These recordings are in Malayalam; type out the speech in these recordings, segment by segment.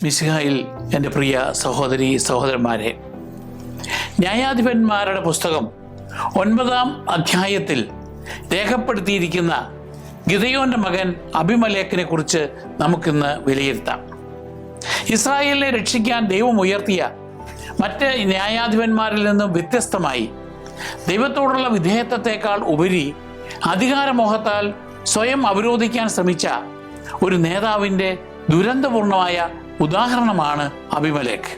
മിശിഹായിൽ എൻ്റെ പ്രിയ സഹോദരി സഹോദരന്മാരെ, ന്യായാധിപന്മാരുടെ പുസ്തകം 9-ാം അധ്യായത്തിൽ രേഖപ്പെടുത്തിയിരിക്കുന്ന ഗിദെയോന്റെ മകൻ അബിമലേക്കിനെ കുറിച്ച് നമുക്കിന്ന് വിലയിരുത്താം. ഇസ്രായേലിനെ രക്ഷിക്കാൻ ദൈവം ഉയർത്തിയ മറ്റ് ന്യായാധിപന്മാരിൽ നിന്നും വ്യത്യസ്തമായി ദൈവത്തോടുള്ള വിധേയത്വത്തെക്കാൾ ഉപരി അധികാരമോഹത്താൽ സ്വയം അവരോധിക്കാൻ ശ്രമിച്ച ഒരു നേതാവിൻ്റെ ദുരന്തപൂർണമായ ഉദാഹരണമാണ് അബിമലേക്ക്.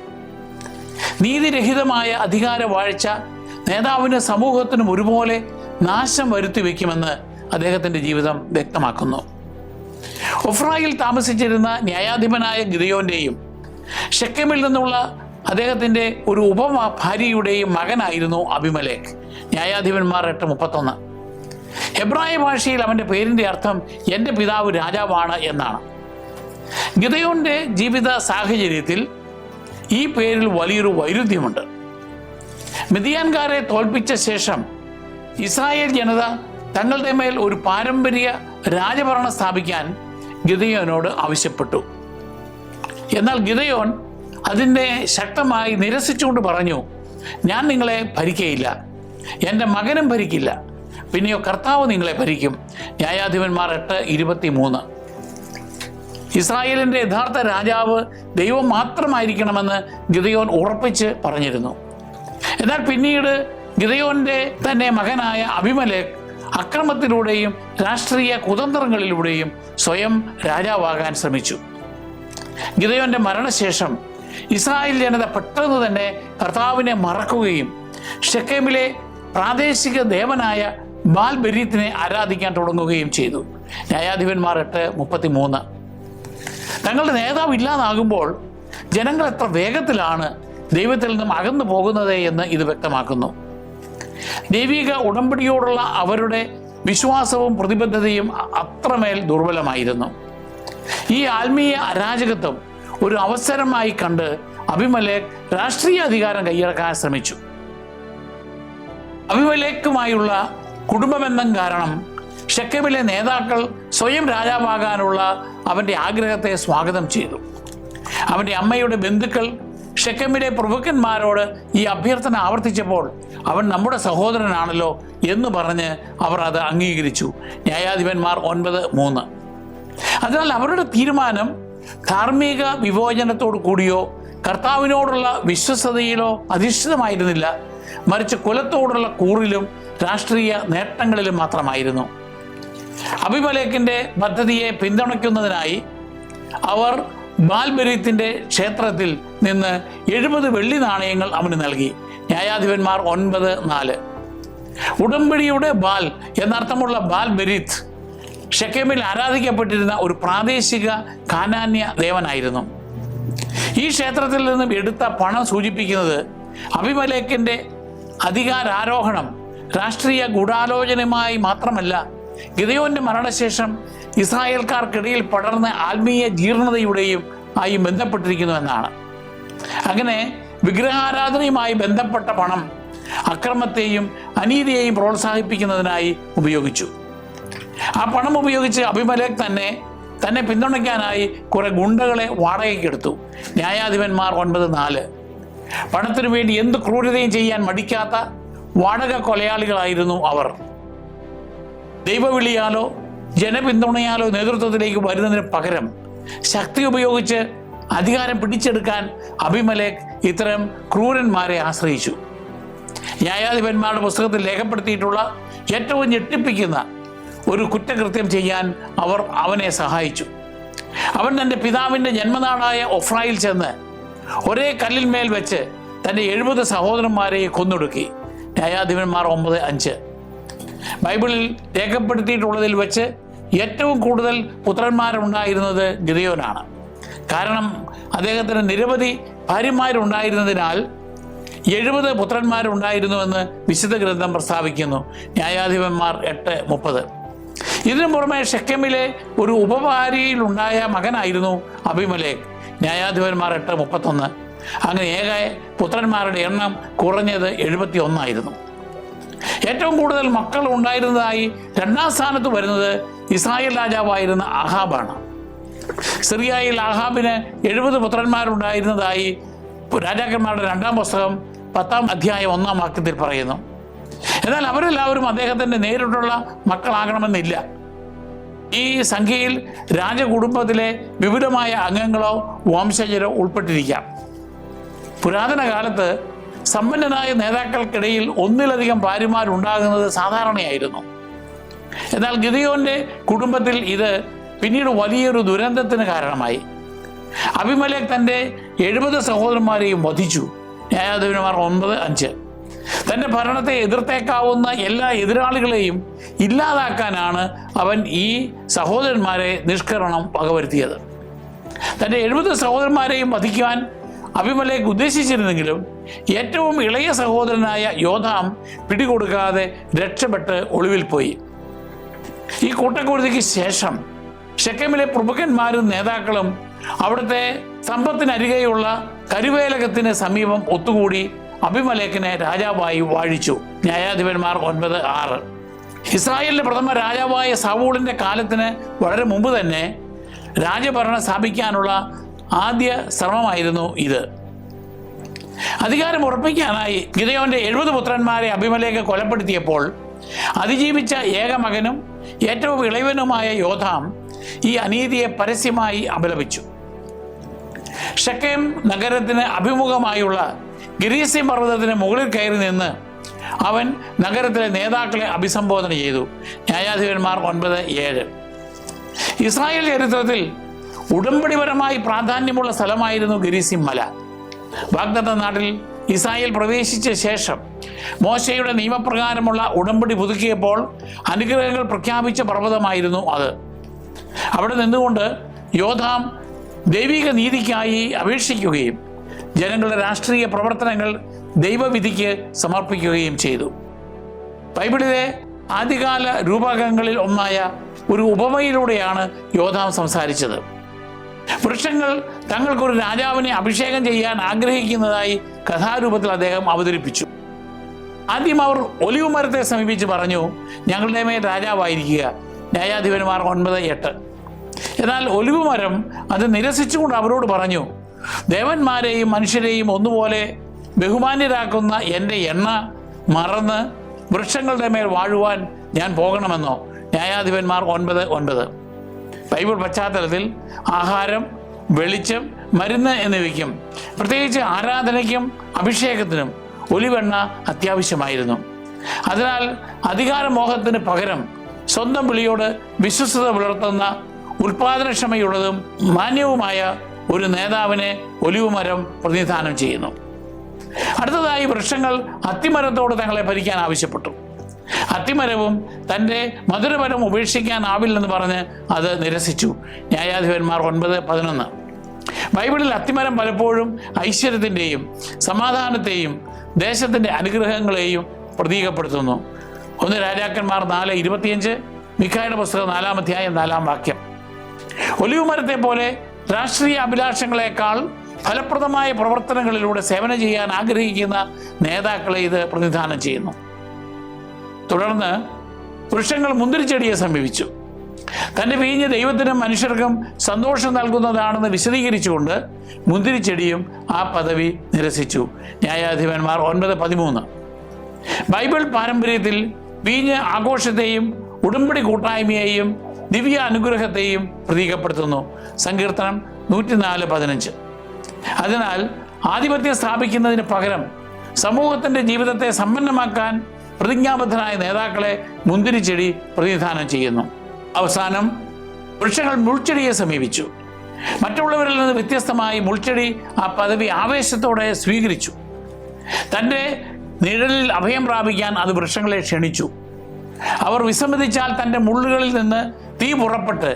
നീതിരഹിതമായ അധികാര വാഴ്ച നേതാവിന് സമൂഹത്തിനും ഒരുപോലെ നാശം വരുത്തി വയ്ക്കുമെന്ന് അദ്ദേഹത്തിൻ്റെ ജീവിതം വ്യക്തമാക്കുന്നു. ഒഫ്രായിൽ താമസിച്ചിരുന്ന ന്യായാധിപനായ ഗിദെയോന്റെയും ഷെക്കെമിൽ നിന്നുള്ള അദ്ദേഹത്തിൻ്റെ ഒരു ഭാര്യയുടെയും മകനായിരുന്നു അബിമലേക്ക്. ന്യായാധിപന്മാർ 8:31. ഹെബ്രായ ഭാഷയിൽ അവൻ്റെ പേരിൻ്റെ അർത്ഥം എൻ്റെ പിതാവ് രാജാവാണ് എന്നാണ്. ഗിദെയോന്റെ ജീവിത സാഹചര്യത്തിൽ ഈ പേരിൽ വലിയൊരു വൈരുദ്ധ്യമുണ്ട്. മിദ്യാൻകാരെ തോൽപ്പിച്ച ശേഷം ഇസ്രായേൽ ജനത തങ്ങളുടെ മേൽ ഒരു പാരമ്പര്യ രാജഭരണം സ്ഥാപിക്കാൻ ഗിദെയോനോട് ആവശ്യപ്പെട്ടു. എന്നാൽ ഗിദെയോൻ അതിനെ ശക്തമായി നിരസിച്ചുകൊണ്ട് പറഞ്ഞു, ഞാൻ നിങ്ങളെ ഭരിക്കയില്ല, എൻ്റെ മകനും ഭരിക്കില്ല, പിന്നെയോ കർത്താവ് നിങ്ങളെ ഭരിക്കും. ന്യായാധിപന്മാർ 8:23. ഇസ്രായേലിൻ്റെ യഥാർത്ഥ രാജാവ് ദൈവം മാത്രമായിരിക്കണമെന്ന് ഗിദെയോൻ ഉറപ്പിച്ച് പറഞ്ഞിരുന്നു. എന്നാൽ പിന്നീട് ഗിദെയോന്റെ തന്നെ മകനായ അബിമലേക്ക് അക്രമത്തിലൂടെയും രാഷ്ട്രീയ കുതന്ത്രങ്ങളിലൂടെയും സ്വയം രാജാവാകാൻ ശ്രമിച്ചു. ഗിദെയോന്റെ മരണശേഷം ഇസ്രായേൽ ജനത പെട്ടെന്ന് തന്നെ കർത്താവിനെ മറക്കുകയും ഷെക്കെമിലെ പ്രാദേശിക ദേവനായ ബാൽ ബെരീത്തിനെ ആരാധിക്കാൻ തുടങ്ങുകയും ചെയ്തു. ന്യായാധിപന്മാർ 8:33. തങ്ങളുടെ നേതാവ് ഇല്ലാതാകുമ്പോൾ ജനങ്ങൾ എത്ര വേഗത്തിലാണ് ദൈവത്തിൽ നിന്നും അകന്നു പോകുന്നത് എന്ന് ഇത് വ്യക്തമാക്കുന്നു. ദൈവിക ഉടമ്പടിയോടുള്ള അവരുടെ വിശ്വാസവും പ്രതിബദ്ധതയും അത്രമേൽ ദുർബലമായിരുന്നു. ഈ ആത്മീയ അരാജകത്വം ഒരു അവസരമായി കണ്ട് അബിമലേക്ക് രാഷ്ട്രീയ അധികാരം കൈയടക്കാൻ ശ്രമിച്ചു. അബിമലേക്കുമായുള്ള കുടുംബബന്ധം കാരണം ഷെക്കെമിലെ നേതാക്കൾ സ്വയം രാജാവാകാനുള്ള അവൻ്റെ ആഗ്രഹത്തെ സ്വാഗതം ചെയ്തു. അവൻ്റെ അമ്മയുടെ ബന്ധുക്കൾ ഷെക്കെമിലെ പ്രഭുക്കന്മാരോട് ഈ അഭ്യർത്ഥന ആവർത്തിച്ചപ്പോൾ അവൻ നമ്മുടെ സഹോദരനാണല്ലോ എന്ന് പറഞ്ഞ് അവർ അത് അംഗീകരിച്ചു. ന്യായാധിപന്മാർ 9:3. അതിനാൽ അവരുടെ തീരുമാനം ധാർമ്മിക വിവേചനത്തോടു കൂടിയോ കർത്താവിനോടുള്ള വിശ്വസ്തതയിലോ അധിഷ്ഠിതമായിരുന്നില്ല, മറിച്ച് കുലത്തോടുള്ള കൂറിലും രാഷ്ട്രീയ നേട്ടങ്ങളിലും മാത്രമായിരുന്നു. അബിമലേക്കിൻ്റെ പദ്ധതിയെ പിന്തുണയ്ക്കുന്നതിനായി അവർ ബാൽബെരീത്തിന്റെ ക്ഷേത്രത്തിൽ നിന്ന് 70 വെള്ളി നാണയങ്ങൾ അവന് നൽകി. ന്യായാധിപന്മാർ 9:4. ഉടമ്പടിയുടെ ബാൽ എന്നർത്ഥമുള്ള ബാൽ ബെരീത്ത് ഷെക്കെമിൽ ആരാധിക്കപ്പെട്ടിരുന്ന ഒരു പ്രാദേശിക കാനാന്യ ദേവനായിരുന്നു. ഈ ക്ഷേത്രത്തിൽ നിന്നും എടുത്ത പണം സൂചിപ്പിക്കുന്നത് അബിമലേക്കിൻ്റെ അധികാരാരോഹണം രാഷ്ട്രീയ ഗൂഢാലോചനയുമായി മാത്രമല്ല, ഗിദെയോന്റെ മരണശേഷം ഇസ്രായേൽക്കാർക്കിടയിൽ പടർന്ന ആത്മീയ ജീർണതയുടെയും ആയി ബന്ധപ്പെട്ടിരിക്കുന്നു എന്നാണ്. അങ്ങനെ വിഗ്രഹാരാധനയുമായി ബന്ധപ്പെട്ട പണം അക്രമത്തെയും അനീതിയെയും പ്രോത്സാഹിപ്പിക്കുന്നതിനായി ഉപയോഗിച്ചു. ആ പണം ഉപയോഗിച്ച് അബിമലേക്ക് തന്നെ പിന്തുണയ്ക്കാനായി കുറെ ഗുണ്ടകളെ വാടകയ്ക്കെടുത്തു. ന്യായാധിപന്മാർ 9:4. പണത്തിനു വേണ്ടി എന്ത് ക്രൂരതയും ചെയ്യാൻ മടിക്കാത്ത വാടക കൊലയാളികളായിരുന്നു അവർ. ദൈവവിളിയാലോ ജനപിന്തുണയാലോ നേതൃത്വത്തിലേക്ക് വരുന്നതിന് പകരം ശക്തി ഉപയോഗിച്ച് അധികാരം പിടിച്ചെടുക്കാൻ അബിമലേക്ക് ഇത്തരം ക്രൂരന്മാരെ ആശ്രയിച്ചു. ന്യായാധിപന്മാരുടെ പുസ്തകത്തിൽ രേഖപ്പെടുത്തിയിട്ടുള്ള ഏറ്റവും ഞെട്ടിപ്പിക്കുന്ന ഒരു കുറ്റകൃത്യം ചെയ്യാൻ അവർ അവനെ സഹായിച്ചു. അവൻ തൻ്റെ പിതാവിൻ്റെ ജന്മനാടായ ഒഫ്രായിൽ ചെന്ന് ഒരേ കല്ലിന്മേൽ വെച്ച് തൻ്റെ 70 സഹോദരന്മാരെ കൊന്നൊടുക്കി. ന്യായാധിപന്മാർ 9:5. ബൈബിളിൽ രേഖപ്പെടുത്തിയിട്ടുള്ളതിൽ വെച്ച് ഏറ്റവും കൂടുതൽ പുത്രന്മാരുണ്ടായിരുന്നത് ഗിദെയോനാണ്. കാരണം അദ്ദേഹത്തിന് നിരവധി ഭാര്യമാരുണ്ടായിരുന്നതിനാൽ 70 പുത്രന്മാരുണ്ടായിരുന്നുവെന്ന് വിശുദ്ധ ഗ്രന്ഥം പ്രസ്താവിക്കുന്നു. ന്യായാധിപന്മാർ 8:30. ഇതിനു പുറമെ ഷെക്കെമിലെ ഒരു ഉപഭാര്യയിലുണ്ടായ മകനായിരുന്നു അബിമലേക്ക്. ന്യായാധിപന്മാർ 8:31. അങ്ങനെ ഏക പുത്രന്മാരുടെ എണ്ണം കുറഞ്ഞത് 71 ആയിരുന്നു. ഏറ്റവും കൂടുതൽ മക്കൾ ഉണ്ടായിരുന്നതായി 2ാം സ്ഥാനത്ത് വരുന്നത് ഇസ്രായേൽ രാജാവായിരുന്ന അഹാബാണ്. സിറിയയിൽ ആഹാബിന് 70 പുത്രന്മാരുണ്ടായിരുന്നതായി രാജാക്കന്മാരുടെ 2-ാം പുസ്തകം 10-ാം അധ്യായം 1-ാം വാക്യത്തിൽ പറയുന്നു. എന്നാൽ അവരെല്ലാവരും അദ്ദേഹത്തിൻ്റെ നേരിട്ടുള്ള മക്കളാകണമെന്നില്ല. ഈ സംഖ്യയിൽ രാജകുടുംബത്തിലെ വിപുലമായ അംഗങ്ങളോ വംശജരോ ഉൾപ്പെട്ടിരിക്കാം. പുരാതന കാലത്ത് സമ്പന്നനായ നേതാക്കൾക്കിടയിൽ ഒന്നിലധികം ഭാര്യമാരുണ്ടാകുന്നത് സാധാരണയായിരുന്നു. എന്നാൽ ഗിദെയോന്റെ കുടുംബത്തിൽ ഇത് പിന്നീട് വലിയൊരു ദുരന്തത്തിന് കാരണമായി. അബിമേലെക്ക് തൻ്റെ 70 സഹോദരന്മാരെയും വധിച്ചു. ന്യായാധിപന്മാർ 9:5. തൻ്റെ ഭരണത്തെ എതിർത്തേക്കാവുന്ന എല്ലാ എതിരാളികളെയും ഇല്ലാതാക്കാനാണ് അവൻ ഈ സഹോദരന്മാരെ നിഷ്കരണം വകവരുത്തിയത്. തൻ്റെ 70 സഹോദരന്മാരെയും വധിക്കുവാൻ അബിമേലെക്ക് ഉദ്ദേശിച്ചിരുന്നെങ്കിലും ഏറ്റവും ഇളയ സഹോദരനായ യോഥാം പിടികൊടുക്കാതെ രക്ഷപ്പെട്ട് ഒളിവിൽ പോയി. ഈ കൂട്ടക്കുരുതിക്ക് ശേഷം ഷെക്കെമിലെ പ്രമുഖന്മാരും നേതാക്കളും അവിടുത്തെ സമ്പത്തിനരികെയുള്ള കരുവേലകത്തിന് സമീപം ഒത്തുകൂടി അബിമേലെക്കിനെ രാജാവായി വാഴിച്ചു. ന്യായാധിപന്മാർ 9:6. ഇസ്രായേലിന്റെ പ്രഥമ രാജാവായ സൗളിന്റെ കാലത്തിന് വളരെ മുമ്പ് തന്നെ രാജഭരണം സ്ഥാപിക്കാനുള്ള ആദ്യ ശ്രമമായിരുന്നു ഇത്. അധികാരം ഉറപ്പിക്കാനായി ഗിദെയോന്റെ 70 പുത്രന്മാരെ അബിമേലെക്ക് കൊലപ്പെടുത്തിയപ്പോൾ അതിജീവിച്ച ഏക മകനും ഏറ്റവും ഇളയവനുമായ യോഥാം ഈ അനീതിയെ പരസ്യമായി അപലപിച്ചു. ഷെക്കെം നഗരത്തിന് അഭിമുഖമായുള്ള ഗിരീസിം പർവ്വതത്തിന് മുകളിൽ കയറി നിന്ന് അവൻ നഗരത്തിലെ നേതാക്കളെ അഭിസംബോധന ചെയ്തു. ന്യായാധിപന്മാർ 9:7. ഇസ്രായേൽ ചരിത്രത്തിൽ ഉടമ്പടിപരമായി പ്രാധാന്യമുള്ള സ്ഥലമായിരുന്നു ഗിരീസിം മല. വാഗ്ദത്ത നാട്ടിൽ ഇസ്രായേൽ പ്രവേശിച്ച ശേഷം മോശയുടെ നിയമപ്രകാരമുള്ള ഉടമ്പടി പുതുക്കിയപ്പോൾ അനുഗ്രഹങ്ങൾ പ്രഖ്യാപിച്ച പർവ്വതമായിരുന്നു അത്. അവിടെ നിന്നുകൊണ്ട് യോഥാം ദൈവിക നീതിക്കായി അപേക്ഷിക്കുകയും ജനങ്ങളുടെ രാഷ്ട്രീയ പ്രവർത്തനങ്ങൾ ദൈവവിധിക്ക് സമർപ്പിക്കുകയും ചെയ്തു. ബൈബിളിലെ ആദ്യകാല രൂപകങ്ങളിൽ ഒന്നായ ഒരു ഉപമയിലൂടെയാണ് യോഥാം സംസാരിച്ചത്. വൃക്ഷങ്ങൾ തങ്ങൾക്കൊരു രാജാവിനെ അഭിഷേകം ചെയ്യാൻ ആഗ്രഹിക്കുന്നതായി കഥാരൂപത്തിൽ അദ്ദേഹം അവതരിപ്പിച്ചു. ആദ്യം അവർ ഒലിവ് മരത്തെ സമീപിച്ച് പറഞ്ഞു, ഞങ്ങളുടെ മേൽ രാജാവായിരിക്കുക. ന്യായാധിപന്മാർ 9:8. എന്നാൽ ഒലിവ് മരം അത് നിരസിച്ചുകൊണ്ട് അവരോട് പറഞ്ഞു, ദേവന്മാരെയും മനുഷ്യരെയും ഒന്നുപോലെ ബഹുമാന്യരാക്കുന്ന എൻ്റെ എണ്ണ മറന്ന് വൃക്ഷങ്ങളുടെ മേൽ വാഴുവാൻ ഞാൻ പോകണമെന്നോ? ന്യായാധിപന്മാർ 9:9. ബൈബിൾ പശ്ചാത്തലത്തിൽ ആഹാരം, വെളിച്ചം, മരുന്ന് എന്നിവയ്ക്കും പ്രത്യേകിച്ച് ആരാധനയ്ക്കും അഭിഷേകത്തിനും ഒലിവെണ്ണ അത്യാവശ്യമായിരുന്നു. അതിനാൽ അധികാരമോഹത്തിന് പകരം സ്വന്തം വിളിയോട് വിശ്വസ്തത പുലർത്തുന്ന ഉൽപാദനക്ഷമയുള്ളതും മാന്യവുമായ ഒരു നേതാവിനെ ഒലിവ് മരം പ്രതിനിധാനം ചെയ്യുന്നു. അടുത്തതായി വൃക്ഷങ്ങൾ അത്തിമരത്തോട് തങ്ങളെ ഭരിക്കാൻ ആവശ്യപ്പെട്ടു. അത്തിമരവും തൻ്റെ മധുരഫലം ഉപേക്ഷിക്കാനാവില്ലെന്ന് പറഞ്ഞ് അത് നിരസിച്ചു. ന്യായാധിപന്മാർ 9:11. ബൈബിളിൽ അത്തിമരം പലപ്പോഴും ഐശ്വര്യത്തിൻ്റെയും സമാധാനത്തെയും ദേശത്തിൻ്റെ അനുഗ്രഹങ്ങളെയും പ്രതീകപ്പെടുത്തുന്നു. 1 രാജാക്കന്മാർ 4:25, മിഖായുടെ പുസ്തകം 4-ാം അധ്യായം 4-ാം വാക്യം. ഒലിവ് മരത്തെ പോലെ രാഷ്ട്രീയ അഭിലാഷങ്ങളെക്കാൾ ഫലപ്രദമായ പ്രവർത്തനങ്ങളിലൂടെ സേവനം ചെയ്യാൻ ആഗ്രഹിക്കുന്ന നേതാക്കളെ ഇത് പ്രതിനിധാനം ചെയ്യുന്നു. തുടർന്ന് വൃക്ഷങ്ങൾ മുന്തിരിച്ചെടിയെ സമീപിച്ചു. തൻ്റെ വീഞ്ഞ് ദൈവത്തിനും മനുഷ്യർക്കും സന്തോഷം നൽകുന്നതാണെന്ന് വിശദീകരിച്ചുകൊണ്ട് മുന്തിരിച്ചെടിയും ആ പദവി നിരസിച്ചു. ന്യായാധിപന്മാർ 9:13. ബൈബിൾ പാരമ്പര്യത്തിൽ വീഞ്ഞ് ആഘോഷത്തെയും ഉടമ്പടി കൂട്ടായ്മയെയും ദിവ്യ അനുഗ്രഹത്തെയും പ്രതീകപ്പെടുത്തുന്നു. സങ്കീർത്തനം 104:15. അതിനാൽ ആധിപത്യം സ്ഥാപിക്കുന്നതിന് പകരം സമൂഹത്തിൻ്റെ ജീവിതത്തെ സമ്പന്നമാക്കാൻ പ്രതിജ്ഞാബദ്ധരായ നേതാക്കളെ മുന്തിരിച്ചെടി പ്രതിനിധാനം ചെയ്യുന്നു. അവസാനം വൃക്ഷങ്ങൾ മുൾച്ചെടിയെ സമീപിച്ചു. മറ്റുള്ളവരിൽ നിന്ന് വ്യത്യസ്തമായി മുൾച്ചെടി ആ പദവി ആവേശത്തോടെ സ്വീകരിച്ചു. തൻ്റെ നിഴലിൽ അഭയം പ്രാപിക്കാൻ അത് വൃക്ഷങ്ങളെ ക്ഷണിച്ചു. അവർ വിസമ്മതിച്ചാൽ തൻ്റെ മുള്ളുകളിൽ നിന്ന് തീ പുറപ്പെട്ട്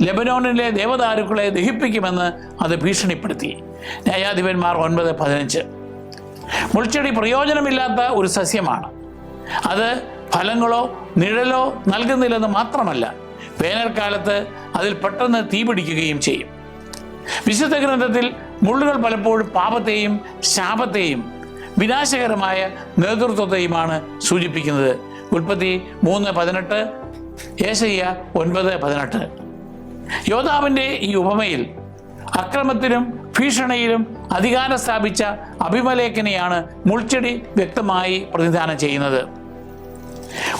ലെബനോനിലെ ദേവദാരുക്കളെ ദഹിപ്പിക്കുമെന്ന് അത് ഭീഷണിപ്പെടുത്തി. ന്യായാധിപന്മാർ 9:15. മുൾച്ചെടി പ്രയോജനമില്ലാത്ത ഒരു സസ്യമാണ്. അത് ഫലങ്ങളോ നിഴലോ നൽകുന്നില്ലെന്ന് മാത്രമല്ല, വേനൽക്കാലത്ത് അതിൽ പെട്ടെന്ന് തീ പിടിക്കുകയും ചെയ്യും. വിശുദ്ധ ഗ്രന്ഥത്തിൽ മുള്ളുകൾ പലപ്പോഴും പാപത്തെയും ശാപത്തെയും വിനാശകരമായ നേതൃത്വത്തെയുമാണ് സൂചിപ്പിക്കുന്നത്. ഉൽപ്പത്തി 3:18, യേശയ്യ 9:18. യോദ്ധാവിൻ്റെ ഈ ഉപമയിൽ അക്രമത്തിലും ഭീഷണിയിലും അധികാരം സ്ഥാപിച്ച അബിമേലെക്കിനെയാണ് മുൾച്ചെടി വ്യക്തമായി പ്രതിനിധാനം ചെയ്യുന്നത്.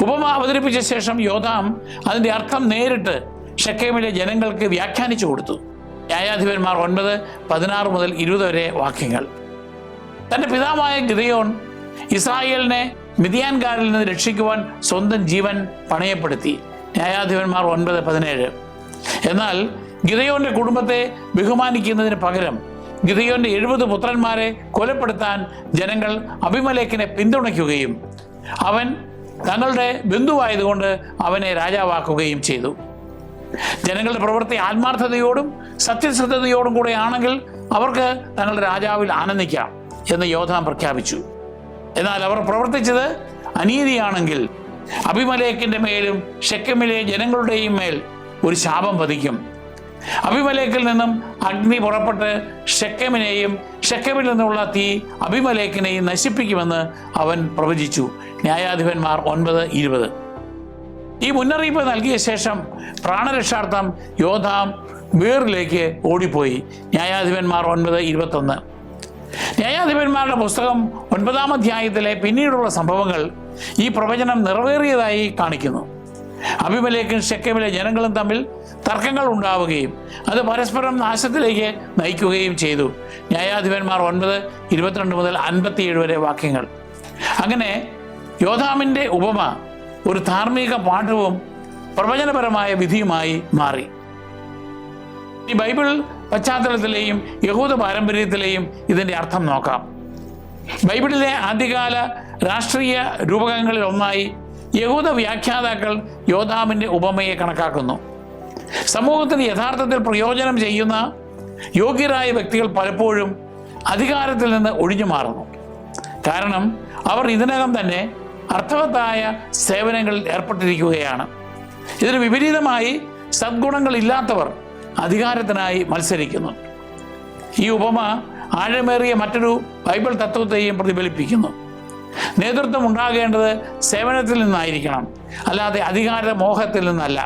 ഉപമ അവതരിപ്പിച്ച ശേഷം യോദ്ധാം അതിൻ്റെ അർത്ഥം നേരിട്ട് ഷെക്കേമിലെ ജനങ്ങൾക്ക് വ്യാഖ്യാനിച്ചു കൊടുത്തു. ന്യായാധിപന്മാർ 9:16 മുതൽ 20 വരെ വാക്യങ്ങൾ. തൻ്റെ പിതാവായ ഗിദെയോൻ ഇസ്രായേലിനെ മിദ്യാൻകാരിൽ നിന്ന് രക്ഷിക്കുവാൻ സ്വന്തം ജീവൻ പണയപ്പെടുത്തി. ന്യായാധിപന്മാർ 9:17. എന്നാൽ ഗിദെയോന്റെ കുടുംബത്തെ ബഹുമാനിക്കുന്നതിന് പകരം ഗിദെയോന്റെ 70 പുത്രന്മാരെ കൊലപ്പെടുത്താൻ ജനങ്ങൾ അബിമേലെക്കിനെ പിന്തുണയ്ക്കുകയും അവൻ തങ്ങളുടെ ബന്ധുവായതുകൊണ്ട് അവനെ രാജാവാക്കുകയും ചെയ്തു. ജനങ്ങളുടെ പ്രവൃത്തി ആത്മാർത്ഥതയോടും സത്യസന്ധതയോടും കൂടെ ആണെങ്കിൽ അവർക്ക് തങ്ങളുടെ രാജാവിൽ ആനന്ദിക്കാം എന്ന് യോദ്ധാം പ്രഖ്യാപിച്ചു. എന്നാൽ അവർ പ്രവർത്തിച്ചത് അനീതിയാണെങ്കിൽ അബിമേലെക്കിന്റെ മേലും ഷെക്കെമിലെ ജനങ്ങളുടെയും മേൽ ഒരു ശാപം പതിക്കും. അബിമേലെക്കിൽ നിന്നും അഗ്നി പുറപ്പെട്ട് ഷെക്കെമിനെയും ഷെക്കെമിൽ നിന്നുള്ള തീ അബിമേലെക്കിനെയും നശിപ്പിക്കുമെന്ന് അവൻ പ്രവചിച്ചു. ന്യായാധിപന്മാർ 9:20. ഈ മുന്നറിയിപ്പ് നൽകിയ ശേഷം പ്രാണരക്ഷാർത്ഥം യോദ്ധാം ബീറിലേക്ക് ഓടിപ്പോയി. ന്യായാധിപന്മാർ 9:21. ന്യായാധിപന്മാരുടെ പുസ്തകം 9-ാം അധ്യായത്തിലെ പിന്നീടുള്ള സംഭവങ്ങൾ ഈ പ്രവചനം നിറവേറിയതായി കാണിക്കുന്നു. അബിമേലെക്കും ഷെക്കെമിലെ ജനങ്ങളും തമ്മിൽ തർക്കങ്ങൾ ഉണ്ടാവുകയും അത് പരസ്പരം നാശത്തിലേക്ക് നയിക്കുകയും ചെയ്തു. ന്യായാധിപന്മാർ 9:22 മുതൽ 57 വരെ വാക്യങ്ങൾ. അങ്ങനെ യോദ്ധാമിൻ്റെ ഉപമ ഒരു ധാർമ്മിക പാഠവും പ്രവചനപരമായ വിധിയുമായി മാറി. ഈ ബൈബിൾ പശ്ചാത്തലത്തിലെയും യഹൂദ പാരമ്പര്യത്തിലെയും ഇതിൻ്റെ അർത്ഥം നോക്കാം. ബൈബിളിലെ ആദ്യകാല രാഷ്ട്രീയ രൂപകങ്ങളിൽ ഒന്നായി യഹൂദ വ്യാഖ്യാതാക്കൾ യോദ്ധാമിൻ്റെ ഉപമയെ കണക്കാക്കുന്നു. സമൂഹത്തിന് യഥാർത്ഥത്തിൽ പ്രയോജനം ചെയ്യുന്ന യോഗ്യരായ വ്യക്തികൾ പലപ്പോഴും അധികാരത്തിൽ നിന്ന് ഒഴിഞ്ഞു മാറുന്നു. കാരണം അവർ ഇതിനകം തന്നെ അർത്ഥവത്തായ സേവനങ്ങളിൽ ഏർപ്പെട്ടിരിക്കുകയാണ്. ഇതിന് വിപരീതമായി സദ്ഗുണങ്ങളില്ലാത്തവർ അധികാരത്തിനായി മത്സരിക്കുന്നു. ഈ ഉപമ ആഴമേറിയ മറ്റൊരു ബൈബിൾ തത്വത്തെയും പ്രതിഫലിപ്പിക്കുന്നു. നേതൃത്വം ഉണ്ടാകേണ്ടത് സേവനത്തിൽ നിന്നായിരിക്കണം, അല്ലാതെ അധികാര മോഹത്തിൽ നിന്നല്ല.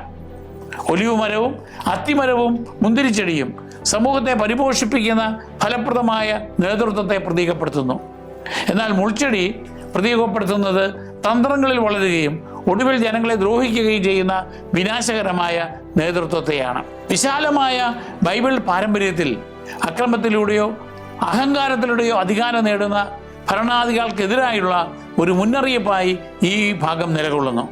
ഒലിവ് മരവും അത്തിമരവും മുന്തിരിച്ചെടിയും സമൂഹത്തെ പരിപോഷിപ്പിക്കുന്ന ഫലപ്രദമായ നേതൃത്വത്തെ പ്രതീകപ്പെടുത്തുന്നു. എന്നാൽ മുൾച്ചെടി പ്രതീകപ്പെടുത്തുന്നത് തന്ത്രങ്ങളിൽ വളരുകയും ഒടുവിൽ ജനങ്ങളെ ദ്രോഹിക്കുകയും ചെയ്യുന്ന വിനാശകരമായ നേതൃത്വത്തെയാണ്. വിശാലമായ ബൈബിൾ പാരമ്പര്യത്തിൽ അക്രമത്തിലൂടെയോ അഹങ്കാരത്തിലൂടെയോ അധികാരം നേടുന്ന ഭരണാധികാരികൾക്കെതിരായുള്ള ഒരു മുന്നറിയിപ്പായി ഈ ഭാഗം നിലകൊള്ളുന്നു.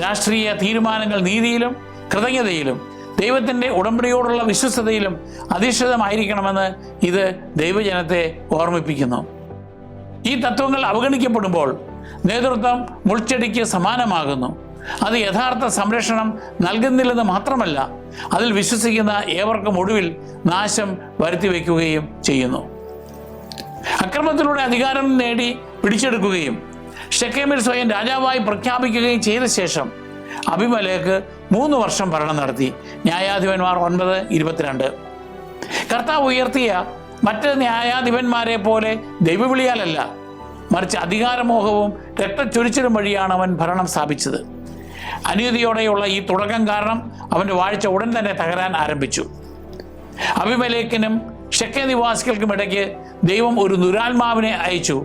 രാഷ്ട്രീയ തീരുമാനങ്ങൾ നീതിയിലും കൃതജ്ഞതയിലും ദൈവത്തിൻ്റെ ഉടമ്പടിയോടുള്ള വിശ്വസ്തതയിലും അധിഷ്ഠിതമായിരിക്കണമെന്ന് ഇത് ദൈവജനത്തെ ഓർമ്മിപ്പിക്കുന്നു. ഈ തത്വങ്ങൾ അവഗണിക്കപ്പെടുമ്പോൾ നേതൃത്വം മുൾച്ചെടിക്ക് സമാനമാകുന്നു. അത് യഥാർത്ഥ സംരക്ഷണം നൽകുന്നില്ലെന്ന് മാത്രമല്ല, അതിൽ വിശ്വസിക്കുന്ന ഏവർക്കും ഒടുവിൽ നാശം വരുത്തിവെക്കുകയും ചെയ്യുന്നു. അക്രമത്തിലൂടെ അധികാരം നേടി പിടിച്ചെടുക്കുകയും ഷെക്കേമിൽ സ്വയം രാജാവായി പ്രഖ്യാപിക്കുകയും ചെയ്ത ശേഷം അബിമേലെക്ക് 3 വർഷം ഭരണം നടത്തി. ന്യായാധിപന്മാർ 9:22. കർത്താവ് ഉയർത്തിയ മറ്റ് ന്യായാധിപന്മാരെ പോലെ ദൈവവിളിയാലല്ല, മറിച്ച് അധികാരമോഹവും രക്തച്ചൊരിച്ചിലും വഴിയാണ് അവൻ ഭരണം സ്ഥാപിച്ചത്. അനീതിയോടെയുള്ള ഈ തുടക്കം കാരണം അവൻ്റെ വാഴ്ച ഉടൻ തന്നെ തകരാൻ ആരംഭിച്ചു. അബിമേലെക്കിനും ഷെക്കേം നിവാസികൾക്കും ഇടയ്ക്ക് ദൈവം ഒരു ദുരാത്മാവിനെ അയച്ചു.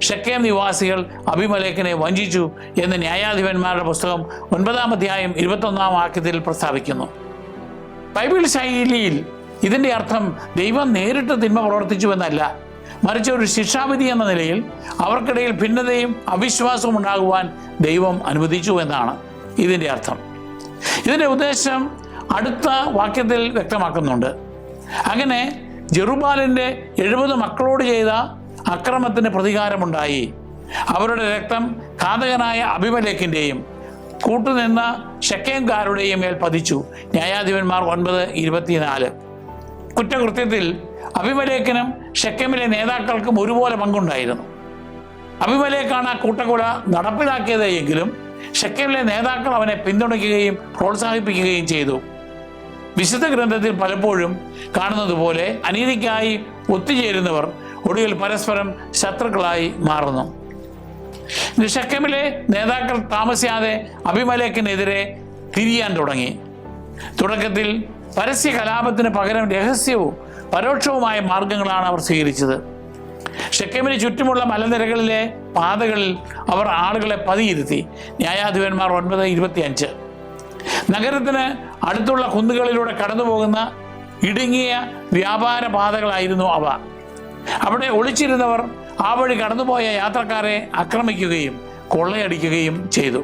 ഷെക്കേം നിവാസികൾ അബിമേലെക്കിനെ വഞ്ചിച്ചു എന്ന് ന്യായാധിപന്മാരുടെ പുസ്തകം 9-ാം അധ്യായം 21-ാം വാക്യത്തിൽ പ്രസ്താവിക്കുന്നു. ബൈബിൾ ശൈലിയിൽ ഇതിൻ്റെ അർത്ഥം ദൈവം നേരിട്ട് തിന്മ പ്രവർത്തിച്ചു എന്നല്ല, മറിച്ച് ഒരു ശിക്ഷാവിധി എന്ന നിലയിൽ അവർക്കിടയിൽ ഭിന്നതയും അവിശ്വാസവും ഉണ്ടാകുവാൻ ദൈവം അനുവദിച്ചു എന്നാണ് ഇതിൻ്റെ അർത്ഥം. ഇതിൻ്റെ ഉദ്ദേശം അടുത്ത വാക്യത്തിൽ വ്യക്തമാക്കുന്നുണ്ട്. അങ്ങനെ ജെറുബ്ബാലിൻ്റെ 70 മക്കളോട് ചെയ്ത അക്രമത്തിന് പ്രതികാരമുണ്ടായി. അവരുടെ രക്തം ഘാതകനായ അബിമേലെക്കിൻ്റെയും കൂട്ടുനിന്ന ഷെക്കേംകാരുടെയും മേൽ പതിച്ചു. ന്യായാധിപന്മാർ 9:24. കുറ്റകൃത്യത്തിൽ അബിമേലെക്കിനും ഷെക്കേമിലെ നേതാക്കൾക്കും ഒരുപോലെ പങ്കുണ്ടായിരുന്നു. അബിമേലെക്കാണ് ആ കൂട്ടക്കൊല നടപ്പിലാക്കിയത് എങ്കിലും ഷെക്കേമിലെ നേതാക്കൾ അവനെ പിന്തുണയ്ക്കുകയും പ്രോത്സാഹിപ്പിക്കുകയും ചെയ്തു. വിശുദ്ധ ഗ്രന്ഥത്തിൽ പലപ്പോഴും കാണുന്നത് പോലെ അനീതിക്കായി ഒത്തുചേരുന്നവർ ഒടുവിൽ പരസ്പരം ശത്രുക്കളായി മാറുന്നു. ഷെക്കേമിലെ നേതാക്കൾ താമസിയാതെ അബിമേലെക്കിനെതിരെ തിരിയാൻ തുടങ്ങി. തുടക്കത്തിൽ പരസ്യ കലാപത്തിന് പകരം രഹസ്യവും പരോക്ഷവുമായ മാർഗങ്ങളാണ് അവർ സ്വീകരിച്ചത്. ഷെക്കെമിന് ചുറ്റുമുള്ള മലനിരകളിലെ പാതകളിൽ അവർ ആളുകളെ പതിയിരുത്തി. ന്യായാധിപന്മാർ 9:25. നഗരത്തിന് അടുത്തുള്ള കുന്നുകളിലൂടെ കടന്നുപോകുന്ന ഇടുങ്ങിയ വ്യാപാര പാതകളായിരുന്നു അവ. അവിടെ ഒളിച്ചിരുന്നവർ ആ വഴി കടന്നുപോയ യാത്രക്കാരെ ആക്രമിക്കുകയും കൊള്ളയടിക്കുകയും ചെയ്തു.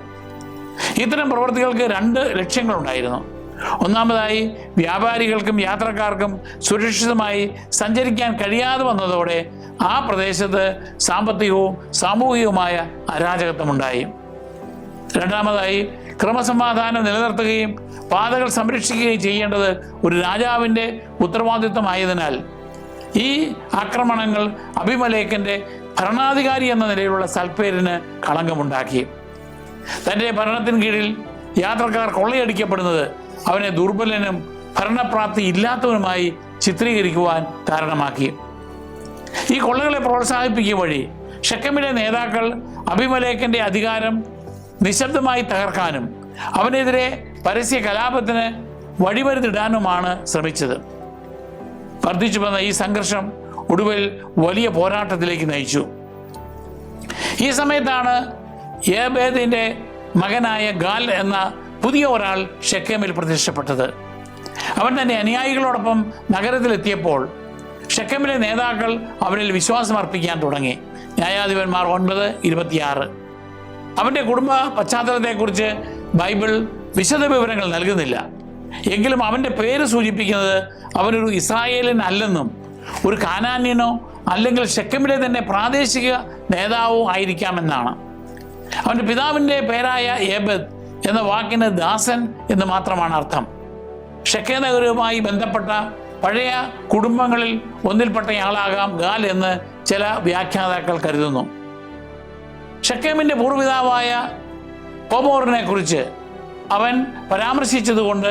ഇത്തരം പ്രവൃത്തികൾക്ക് 2 ലക്ഷ്യങ്ങളുണ്ടായിരുന്നു. ഒന്നാമതായി, വ്യാപാരികൾക്കും യാത്രക്കാർക്കും സുരക്ഷിതമായി സഞ്ചരിക്കാൻ കഴിയാതെ വന്നതോടെ ആ പ്രദേശത്ത് സാമ്പത്തികവും സാമൂഹികവുമായ അരാജകത്വമുണ്ടായി. രണ്ടാമതായി, ക്രമസമാധാനം നിലനിർത്തുകയും പാതകൾ സംരക്ഷിക്കുകയും ചെയ്യേണ്ടത് ഒരു രാജാവിൻ്റെ ഉത്തരവാദിത്വമായതിനാൽ ഈ ആക്രമണങ്ങൾ അബിമലേക്കിൻ്റെ ഭരണാധികാരി എന്ന നിലയിലുള്ള സൽപ്പേരിന് കളങ്കമുണ്ടാക്കി. തൻ്റെ ഭരണത്തിന് കീഴിൽ യാത്രക്കാർ കൊള്ളയടിക്കപ്പെടുന്നത് അവനെ ദുർബലനും ഭരണപ്രാപ്തി ഇല്ലാത്തവനുമായി ചിത്രീകരിക്കുവാൻ കാരണമാക്കി. ഈ കൊള്ളകളെ പ്രോത്സാഹിപ്പിക്കുക വഴി ഷെക്കെമിലെ നേതാക്കൾ അബിമലേക്കിൻ്റെ അധികാരം നിശബ്ദമായി തകർക്കാനും അവനെതിരെ പരസ്യ കലാപത്തിന് വഴിമരുന്നിടാനുമാണ് ശ്രമിച്ചത്. വർദ്ധിച്ചു വന്ന ഈ സംഘർഷം ഒടുവിൽ വലിയ പോരാട്ടത്തിലേക്ക് നയിച്ചു. ഈ സമയത്താണ് ഏബേദിൻ്റെ മകനായ ഗാൽ എന്ന പുതിയ ഒരാൾ ഷെക്കെമിൽ പ്രത്യക്ഷപ്പെട്ടത്. അവൻ തൻ്റെ അനുയായികളോടൊപ്പം നഗരത്തിലെത്തിയപ്പോൾ ഷെക്കെമിലെ നേതാക്കൾ അവനിൽ വിശ്വാസം അർപ്പിക്കാൻ തുടങ്ങി. ന്യായാധിപന്മാർ 9:26. അവൻ്റെ കുടുംബ പശ്ചാത്തലത്തെക്കുറിച്ച് ബൈബിൾ വിശദ വിവരങ്ങൾ നൽകുന്നില്ല. എങ്കിലും അവൻ്റെ പേര് സൂചിപ്പിക്കുന്നത് അവനൊരു ഇസ്രായേലിൻ അല്ലെന്നും ഒരു കാനാന്യനോ അല്ലെങ്കിൽ ഷെക്കെമിലെ തന്നെ പ്രാദേശിക നേതാവോ ആയിരിക്കാമെന്നാണ്. അവൻ്റെ പിതാവിൻ്റെ പേരായ ഏബദ് എന്ന വാക്കിന് ദാസൻ എന്ന് മാത്രമാണ് അർത്ഥം. ഷെക്കെം നഗരവുമായി ബന്ധപ്പെട്ട പഴയ കുടുംബങ്ങളിൽ ഒന്നിൽപ്പെട്ടയാളാകാം ഗാൽ എന്ന് ചില വ്യാഖ്യാതാക്കൾ കരുതുന്നു. ഷെക്കെമിൻ്റെ പൂർവ്വപിതാവായ ഹോമോറിനെ കുറിച്ച് അവൻ പരാമർശിച്ചതുകൊണ്ട്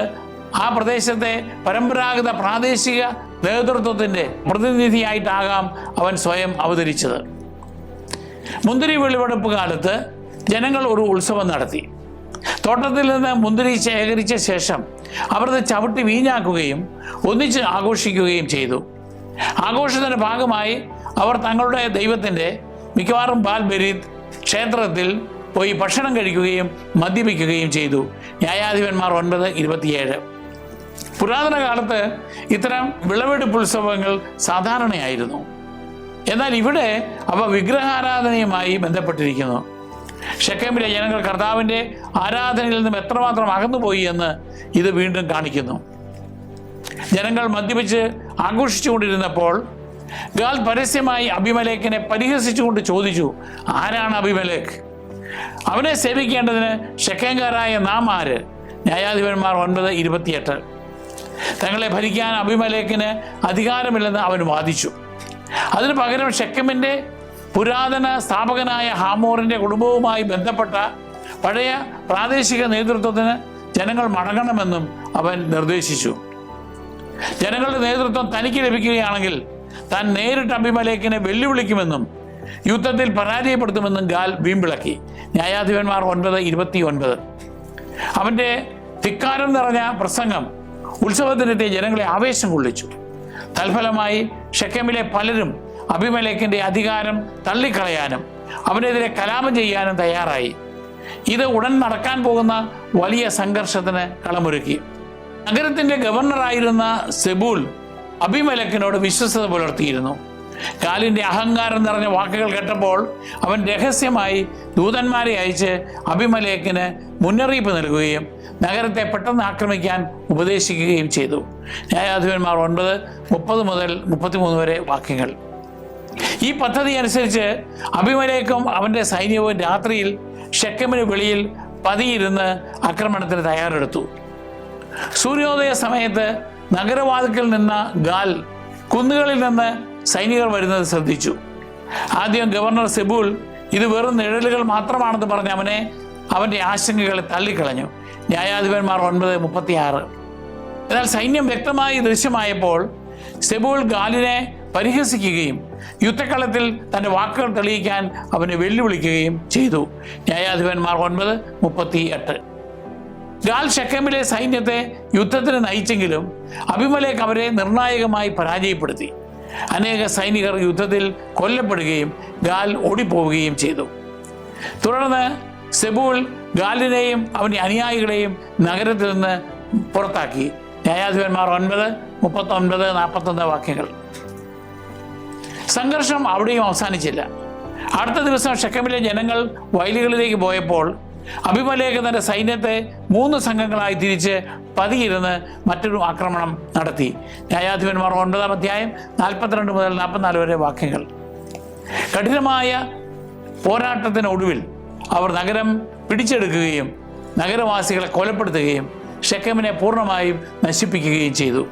ആ പ്രദേശത്തെ പരമ്പരാഗത പ്രാദേശിക നേതൃത്വത്തിൻ്റെ പ്രതിനിധിയായിട്ടാകാം അവൻ സ്വയം അവതരിച്ചത്. മുന്തിരി വിളവെടുപ്പ് കാലത്ത് ജനങ്ങൾ ഒരു ഉത്സവം നടത്തി. തോട്ടത്തിൽ നിന്ന് മുന്തിരി ശേഖരിച്ച ശേഷം അവർ അത് ചവിട്ടി വീഞ്ഞാക്കുകയും ഒന്നിച്ച് ആഘോഷിക്കുകയും ചെയ്തു. ആഘോഷത്തിൻ്റെ ഭാഗമായി അവർ തങ്ങളുടെ ദൈവത്തിൻ്റെ മിക്കവാറും ബാൽ-ബെരീത്ത് ക്ഷേത്രത്തിൽ പോയി ഭക്ഷണം കഴിക്കുകയും മദ്യപിക്കുകയും ചെയ്തു. ന്യായാധിപന്മാർ 9:27. പുരാതന കാലത്ത് ഇത്തരം വിളവെടുപ്പ് ഉത്സവങ്ങൾ സാധാരണയായിരുന്നു. എന്നാൽ ഇവിടെ അവ വിഗ്രഹാരാധനയുമായി ബന്ധപ്പെട്ടിരിക്കുന്നു. ഷെക്കെമിലെ ജനങ്ങൾ കർത്താവിൻ്റെ ആരാധനയിൽ നിന്നും എത്രമാത്രം അകന്നുപോയി എന്ന് ഇത് വീണ്ടും കാണിക്കുന്നു. ജനങ്ങൾ മദ്യപിച്ച് ആഘോഷിച്ചുകൊണ്ടിരുന്നപ്പോൾ ഗാൽ പരസ്യമായി അബിമലേക്കിനെ പരിഹസിച്ചുകൊണ്ട് ചോദിച്ചു, ആരാണ് അബിമലേക്ക്? അവനെ സേവിക്കേണ്ടതിന് ഷെക്കെംകാരായ നാം ആര്? ന്യായാധിപന്മാർ 9:28. തങ്ങളെ ഭരിക്കാൻ അബിമലേക്കിന് അധികാരമില്ലെന്ന് അവൻ വാദിച്ചു. അതിനു പകരം ഷെക്കെമിൻ്റെ പുരാതന സ്ഥാപകനായ ഹാമോറിൻ്റെ കുടുംബവുമായി ബന്ധപ്പെട്ട പഴയ പ്രാദേശിക നേതൃത്വത്തിന് ജനങ്ങൾ മടങ്ങണമെന്നും അവൻ നിർദ്ദേശിച്ചു. ജനങ്ങളുടെ നേതൃത്വം തനിക്ക് ലഭിക്കുകയാണെങ്കിൽ താൻ നേരിട്ട് അബിമലേക്കിനെ വെല്ലുവിളിക്കുമെന്നും യുദ്ധത്തിൽ പരാജയപ്പെടുത്തുമെന്നും ഗാൽ വീമ്പിളക്കി. ന്യായാധിപന്മാർ 9:29. അവൻ്റെ ധിക്കാരം നിറഞ്ഞ പ്രസംഗം ഉത്സവത്തിനെത്തിയ ജനങ്ങളെ ആവേശം കൊള്ളിച്ചു. തൽഫലമായി ഷെക്കെമിലെ പലരും അബിമലേക്കിൻ്റെ അധികാരം തള്ളിക്കളയാനും അവനെതിരെ കലാപം ചെയ്യാനും തയ്യാറായി. ഇത് ഉടൻ നടക്കാൻ പോകുന്ന വലിയ സംഘർഷത്തിന് കളമൊരുക്കി. നഗരത്തിൻ്റെ ഗവർണറായിരുന്ന സെബൂൽ അബിമലേക്കിനോട് വിശ്വസ്തത പുലർത്തിയിരുന്നു. ഗാലിൻ്റെ അഹങ്കാരം നിറഞ്ഞ വാക്കുകൾ കേട്ടപ്പോൾ അവൻ രഹസ്യമായി ദൂതന്മാരെ അയച്ച് അബിമലേക്കിന് മുന്നറിയിപ്പ് നൽകുകയും നഗരത്തെ പെട്ടെന്ന് ആക്രമിക്കാൻ ഉപദേശിക്കുകയും ചെയ്തു. ന്യായാധിപന്മാർ 9:30 മുതൽ 33 വരെ വാക്യങ്ങൾ. ഈ പദ്ധതി അനുസരിച്ച് അബിമലേക്കും അവൻ്റെ സൈന്യവും രാത്രിയിൽ ഷെക്കെമിന് വെളിയിൽ പതിയിരുന്ന് ആക്രമണത്തിന് തയ്യാറെടുത്തു. സൂര്യോദയ സമയത്ത് നഗരവാതിൽക്കൽ നിന്ന ഗാൽ കുന്നുകളിൽ നിന്ന് സൈനികർ വരുന്നത് ശ്രദ്ധിച്ചു. ആദ്യം ഗവർണർ സെബൂൽ ഇത് വെറും നിഴലുകൾ മാത്രമാണെന്ന് പറഞ്ഞ് അവൻ്റെ ആശങ്കകളെ തള്ളിക്കളഞ്ഞു. ന്യായാധിപന്മാർ 9:36. എന്നാൽ സൈന്യം വ്യക്തമായി ദൃശ്യമായപ്പോൾ സെബൂൽ ഗാലിനെ പരിഹസിക്കുകയും യുദ്ധക്കളത്തിൽ തൻ്റെ വാക്കുകൾ തെളിയിക്കാൻ അവനെ വെല്ലുവിളിക്കുകയും ചെയ്തു. ന്യായാധിപന്മാർ 9:38. ഗാൽ ഷെഖേമിലെ സൈന്യത്തെ യുദ്ധത്തിന് നയിച്ചെങ്കിലും അബിമേലെക്ക് അവരെ നിർണായകമായി പരാജയപ്പെടുത്തി. അനേക സൈനികർ യുദ്ധത്തിൽ കൊല്ലപ്പെടുകയും ഗാൽ ഓടിപ്പോവുകയും ചെയ്തു. തുടർന്ന് സെബൂൾ ഗാലിനെയും അവൻ്റെ അനുയായികളെയും നഗരത്തിൽ നിന്ന് പുറത്താക്കി. ന്യായാധിപന്മാർ 9:39-41 വാക്യങ്ങൾ. സംഘർഷം അവിടെയും അവസാനിച്ചില്ല. അടുത്ത ദിവസം ഷെഖേമിലെ ജനങ്ങൾ വയലുകളിലേക്ക് പോയപ്പോൾ അബിമേലെക്ക് തൻ്റെ സൈന്യത്തെ 3 സംഘങ്ങളായി തിരിച്ച് പതിയിരുന്ന് മറ്റൊരു ആക്രമണം നടത്തി. ന്യായാധിപന്മാർ 9:42-44 വരെ വാക്യങ്ങൾ. കഠിനമായ പോരാട്ടത്തിനൊടുവിൽ അവർ നഗരം പിടിച്ചെടുക്കുകയും നഗരവാസികളെ കൊലപ്പെടുത്തുകയും ഷെഖേമിനെ പൂർണ്ണമായും നശിപ്പിക്കുകയും ചെയ്തു.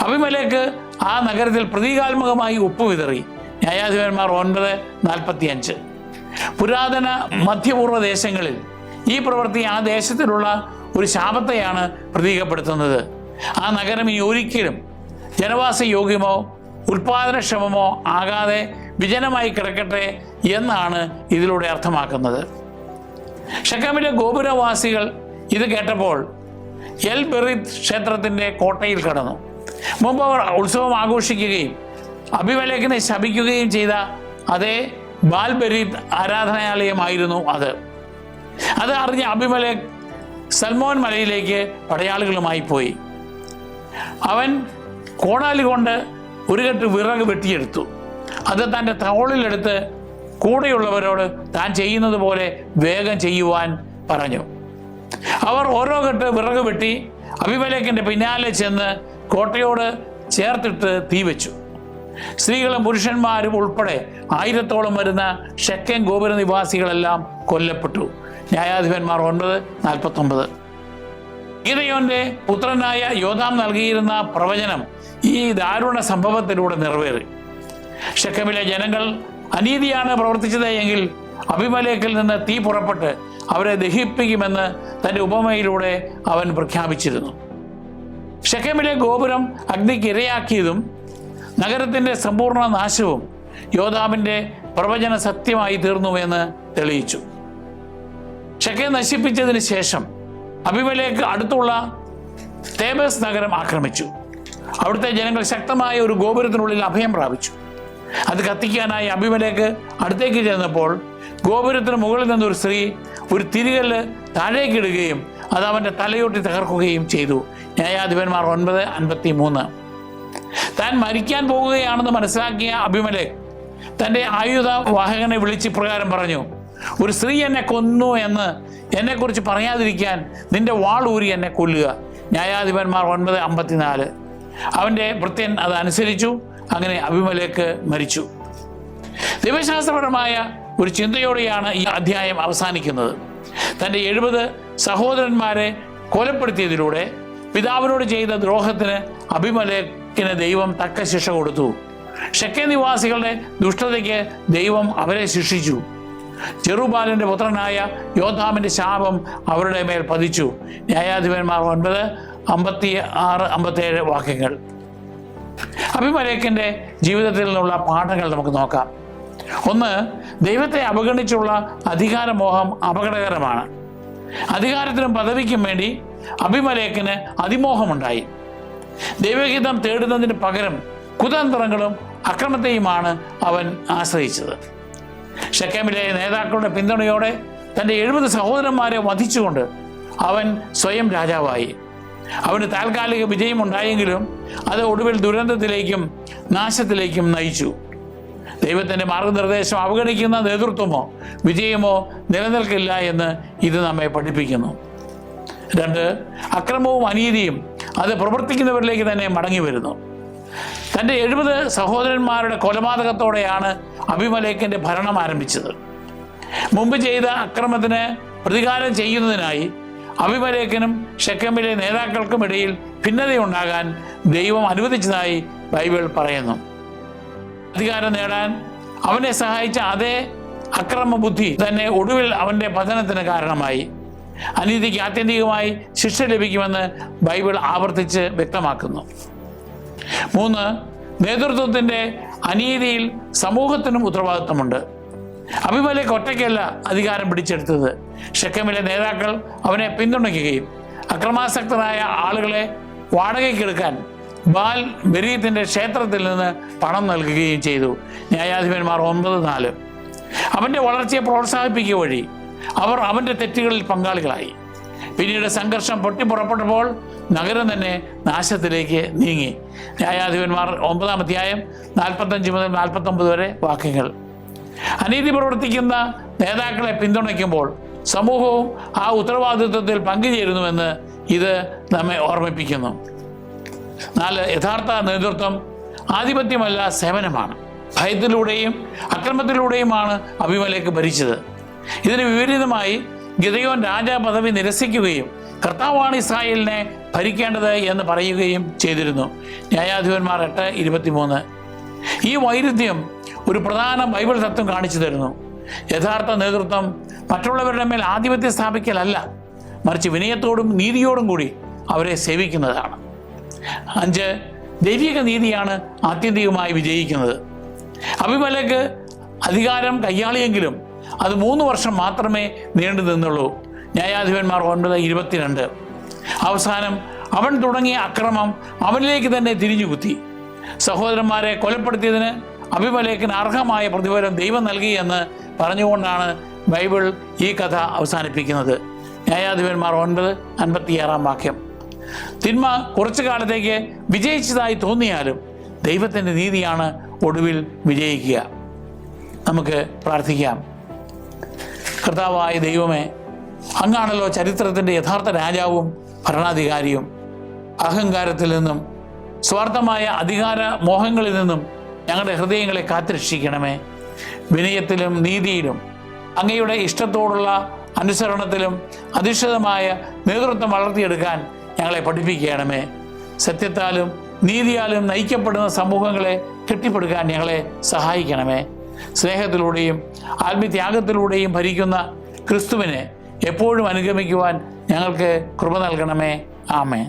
അബിമേലെക്ക് ആ നഗരത്തിൽ പ്രതീകാത്മകമായി ഉപ്പ് വിതറി. ന്യായാധിപന്മാർ 9:45. പുരാതന മധ്യപൂർവ്വ ദേശങ്ങളിൽ ഈ പ്രവൃത്തി ആ ദേശത്തിലുള്ള ഒരു ശാപത്തെയാണ് പ്രതീകപ്പെടുത്തുന്നത്. ആ നഗരം ഇനി ഒരിക്കലും ജനവാസയോഗ്യമോ ഉൽപാദനക്ഷമമോ ആകാതെ വിജനമായി കിടക്കട്ടെ എന്നാണ് ഇതിലൂടെ അർത്ഥമാക്കുന്നത്. ഷെഖേമിലെ ഗോപുരവാസികൾ ഇത് കേട്ടപ്പോൾ എൽ ബെറീത്ത് ക്ഷേത്രത്തിൻ്റെ കോട്ടയിൽ കടന്നു. മുമ്പ് അവർ ഉത്സവം ആഘോഷിക്കുകയും അബിമേലെക്കിനെ ശപിക്കുകയും ചെയ്ത അതേ ബാൽ ബെരീത്ത് ആരാധനാലയമായിരുന്നു അത്. അറിഞ്ഞ അബിമേലെക്ക് സൽമോൻ മലയിലേക്ക് പടയാളികളുമായി പോയി. അവൻ കോടാലി കൊണ്ട് ഒരു കെട്ട് വിറക് വെട്ടിയെടുത്തു. അത് തൻ്റെ തോളിലെടുത്ത് കൂടെയുള്ളവരോട് താൻ ചെയ്യുന്നത് പോലെ വേഗം ചെയ്യുവാൻ പറഞ്ഞു. അവർ ഓരോ കെട്ട് വിറക് വെട്ടി അബിമേലെക്കിൻ്റെ പിന്നാലെ ചെന്ന് കോട്ടയോട് ചേർത്തിട്ട് തീ വെച്ചു. സ്ത്രീകളും പുരുഷന്മാരും ഉൾപ്പെടെ 1000-ഓളം വരുന്ന ഷെഖേം ഗോപുര നിവാസികളെല്ലാം കൊല്ലപ്പെട്ടു. ന്യായാധിപന്മാർ 9:49. ഗിദെയോന്റെ പുത്രനായ യോഥാം നൽകിയിരുന്ന പ്രവചനം ഈ ദാരുണ സംഭവത്തിലൂടെ നിറവേറി. ഷെഖേമിലെ ജനങ്ങൾ അനീതിയാണ് പ്രവർത്തിച്ചത് എങ്കിൽ അബിമേലെക്കിൽ നിന്ന് തീ പുറപ്പെട്ട് അവരെ ദഹിപ്പിക്കുമെന്ന് തൻ്റെ ഉപമയിലൂടെ അവൻ പ്രഖ്യാപിച്ചിരുന്നു. ഷെഖേമിലെ ഗോപുരം അഗ്നിക്ക് ഇരയാക്കിയതും നഗരത്തിൻ്റെ സമ്പൂർണ്ണ നാശവും യോഥാമിൻ്റെ പ്രവചന സത്യമായി തീർന്നുവെന്ന് തെളിയിച്ചു. ഷെഖേം നശിപ്പിച്ചതിന് ശേഷം അബിമേലെക്ക് അടുത്തുള്ള തേബസ് നഗരം ആക്രമിച്ചു. അവിടുത്തെ ജനങ്ങൾ ശക്തമായ ഒരു ഗോപുരത്തിനുള്ളിൽ അഭയം പ്രാപിച്ചു. അത് കത്തിക്കാനായി അബിമേലെക്ക് അടുത്തേക്ക് ചെന്നപ്പോൾ ഗോപുരത്തിന് മുകളിൽ നിന്നൊരു സ്ത്രീ ഒരു തിരികല്ല് താഴേക്കിടുകയും അത് അവൻ്റെ തലയൊട്ടി തകർക്കുകയും ചെയ്തു. ന്യായാധിപന്മാർ 9:53. താൻ മരിക്കാൻ പോകുകയാണെന്ന് മനസ്സിലാക്കിയ അബിമേലെക്ക് തൻ്റെ ആയുധ വാഹകനെ വിളിച്ച് പ്രകാരം പറഞ്ഞു, ഒരു സ്ത്രീ എന്നെ കൊന്നു എന്ന് എന്നെക്കുറിച്ച് പറയാതിരിക്കാൻ നിന്റെ വാൾ ഊരി എന്നെ കൊല്ലുക. ന്യായാധിപന്മാർ 9:54. അവൻ്റെ ഭൃത്യൻ അത് അനുസരിച്ചു. അങ്ങനെ അബിമേലെക്ക് മരിച്ചു. ദൈവശാസ്ത്രപരമായ ഒരു ചിന്തയോടെയാണ് ഈ അധ്യായം അവസാനിക്കുന്നത്. തൻ്റെ 70 സഹോദരന്മാരെ കൊലപ്പെടുത്തിയതിലൂടെ പിതാവിനോട് ചെയ്ത ദ്രോഹത്തിന് അബിമേലെക്കിന് ദൈവം തക്ക ശിക്ഷ കൊടുത്തു. ഷെഖേം നിവാസികളുടെ ദുഷ്ടതയ്ക്ക് ദൈവം അവരെ ശിക്ഷിച്ചു. ജെറുബ്ബാലിൻ്റെ പുത്രനായ യോഥാമിൻ്റെ ശാപം അവരുടെ മേൽ പതിച്ചു. ന്യായാധിപന്മാർ 9:56-57 വാക്യങ്ങൾ. അബിമേലെക്കിൻ്റെ ജീവിതത്തിൽ നിന്നുള്ള പാഠങ്ങൾ നമുക്ക് നോക്കാം. 1. ദൈവത്തെ അവഗണിച്ചുള്ള അധികാരമോഹം അപകടകരമാണ്. അധികാരത്തിനും പദവിക്കും വേണ്ടി അബിമേലെക്കിന് അതിമോഹമുണ്ടായി. ദൈവഹിതം തേടുന്നതിന് പകരം കുതന്ത്രങ്ങളും അക്രമത്തെയുമാണ് അവൻ ആശ്രയിച്ചത്. ഷെഖേമിലെ നേതാക്കളുടെ പിന്തുണയോടെ തൻ്റെ 70 സഹോദരന്മാരെ വധിച്ചുകൊണ്ട് അവൻ സ്വയം രാജാവായി. അവന് താൽക്കാലിക വിജയമുണ്ടായെങ്കിലും അത് ഒടുവിൽ ദുരന്തത്തിലേക്കും നാശത്തിലേക്കും നയിച്ചു. ദൈവത്തിൻ്റെ മാർഗനിർദ്ദേശം അവഗണിക്കുന്ന നേതൃത്വമോ വിജയമോ നിലനിൽക്കില്ല എന്ന് ഇത് നമ്മെ പഠിപ്പിക്കുന്നു. 2. അക്രമവും അനീതിയും അത് പ്രവർത്തിക്കുന്നവരിലേക്ക് തന്നെ മടങ്ങി വരുന്നു. തൻ്റെ 70 സഹോദരന്മാരുടെ കൊലപാതകത്തോടെയാണ് അബിമേലെക്കിൻ്റെ ഭരണം ആരംഭിച്ചത്. മുമ്പ് ചെയ്ത അക്രമത്തിന് പ്രതികാരം ചെയ്യുന്നതിനായി അബിമേലെക്കിനും ഷെഖേമിലെ നേതാക്കൾക്കും ഇടയിൽ ഭിന്നതയുണ്ടാകാൻ ദൈവം അനുവദിച്ചതായി ബൈബിൾ പറയുന്നു. അധികാരം നേടാൻ അവനെ സഹായിച്ച അതേ അക്രമ ബുദ്ധി തന്നെ ഒടുവിൽ അവൻ്റെ പതനത്തിന് കാരണമായി. അനീതിക്ക് ആത്യന്തികമായി ശിക്ഷ ലഭിക്കുമെന്ന് ബൈബിൾ ആവർത്തിച്ച് വ്യക്തമാക്കുന്നു. 3. നേതൃത്വത്തിൻ്റെ അനീതിയിൽ സമൂഹത്തിനും ഉത്തരവാദിത്വമുണ്ട്. അബീമേലെക്ക് ഒറ്റയ്ക്കല്ല അധികാരം പിടിച്ചെടുത്തത്. ഷെക്കമിലെ നേതാക്കൾ അവനെ പിന്തുണയ്ക്കുകയും അക്രമാസക്തരായ ആളുകളെ വാടകയ്ക്കെടുക്കാൻ ബാൽ ബെരീത്തിന്റെ ക്ഷേത്രത്തിൽ നിന്ന് പണം നൽകുകയും ചെയ്തു. ന്യായാധിപന്മാർ 9:4. അവൻ്റെ വളർച്ചയെ പ്രോത്സാഹിപ്പിക്കുക വഴി അവർ അവൻ്റെ തെറ്റുകളിൽ പങ്കാളികളായി. പിന്നീട് സംഘർഷം പൊട്ടിപ്പുറപ്പെട്ടപ്പോൾ നഗരം തന്നെ നാശത്തിലേക്ക് നീങ്ങി. ന്യായാധിപന്മാർ 9-ാം അധ്യായം 45 മുതൽ 49 വരെ വാക്യങ്ങൾ. അനീതി പ്രവർത്തിക്കുന്ന നേതാക്കളെ പിന്തുണയ്ക്കുമ്പോൾ സമൂഹവും ആ ഉത്തരവാദിത്വത്തിൽ പങ്കുചേരുന്നുവെന്ന് ഇത് നമ്മെ ഓർമ്മിപ്പിക്കുന്നു. 4. യഥാർത്ഥ നേതൃത്വം ആധിപത്യമല്ല, സേവനമാണ്. ഭയത്തിലൂടെയും അക്രമത്തിലൂടെയുമാണ് അബീമേലെക്ക് ഭരിച്ചത്. ഇതിന് വിപരീതമായി ഗിദെയോൻ രാജപദവി നിരസിക്കുകയും കർത്താവാണ് ഇസ്രായേലിനെ ഭരിക്കേണ്ടത് എന്ന് പറയുകയും ചെയ്തിരുന്നു. ന്യായാധിപന്മാർ 8:23. ഈ വൈരുദ്ധ്യം ഒരു പ്രധാന ബൈബിൾ തത്വം കാണിച്ചു തരുന്നു. യഥാർത്ഥ നേതൃത്വം മറ്റുള്ളവരുടെ മേൽ ആധിപത്യം സ്ഥാപിക്കലല്ല, മറിച്ച് വിനയത്തോടും നീതിയോടും കൂടി അവരെ സേവിക്കുന്നതാണ്. 5. ദൈവിക നീതിയാണ് ആത്യന്തികമായി വിജയിക്കുന്നത്. അബീമേലെക്ക് അധികാരം കയ്യാളിയെങ്കിലും അത് 3 വർഷം മാത്രമേ നീണ്ടു നിന്നുള്ളൂ. ന്യായാധിപന്മാർ 9:22. അവസാനം അവൻ തുടങ്ങിയ അക്രമം അവനിലേക്ക് തന്നെ തിരിഞ്ഞുകുത്തി. സഹോദരന്മാരെ കൊലപ്പെടുത്തിയതിന് അബീമേലെക്കിന് അർഹമായ പ്രതിഫലം ദൈവം നൽകിയെന്ന് പറഞ്ഞുകൊണ്ടാണ് ബൈബിൾ ഈ കഥ അവസാനിപ്പിക്കുന്നത്. ന്യായാധിപന്മാർ 9:56 വാക്യം. തിന്മ കുറച്ചു കാലത്തേക്ക് വിജയിച്ചതായി തോന്നിയാലും ദൈവത്തിൻ്റെ നീതിയാണ് ഒടുവിൽ വിജയിക്കുക. നമുക്ക് പ്രാർത്ഥിക്കാം. കർത്താവായ ദൈവമേ, അങ്ങാണല്ലോ ചരിത്രത്തിൻ്റെ യഥാർത്ഥ രാജാവും ഭരണാധികാരിയും. അഹങ്കാരത്തിൽ നിന്നും സ്വാർത്ഥമായ അധികാര മോഹങ്ങളിൽ നിന്നും ഞങ്ങളുടെ ഹൃദയങ്ങളെ കാത്തുരക്ഷിക്കണമേ. വിനയത്തിലും നീതിയിലും അങ്ങയുടെ ഇഷ്ടത്തോടുള്ള അനുസരണത്തിലും അധിഷ്ഠിതമായ നേതൃത്വം വളർത്തിയെടുക്കാൻ ഞങ്ങളെ പഠിപ്പിക്കണമേ. സത്യത്താലും നീതിയാലും നയിക്കപ്പെടുന്ന സമൂഹങ്ങളെ കെട്ടിപ്പടുക്കാൻ ഞങ്ങളെ സഹായിക്കണമേ. സ്നേഹത്തിലൂടെയും ആത്മത്യാഗത്തിലൂടെയും ഭരിക്കുന്ന ക്രിസ്തുവിനെ എപ്പോഴും അനുഗമിക്കുവാൻ ഞങ്ങൾക്ക് കൃപ നൽകണമേ. ആമേൻ.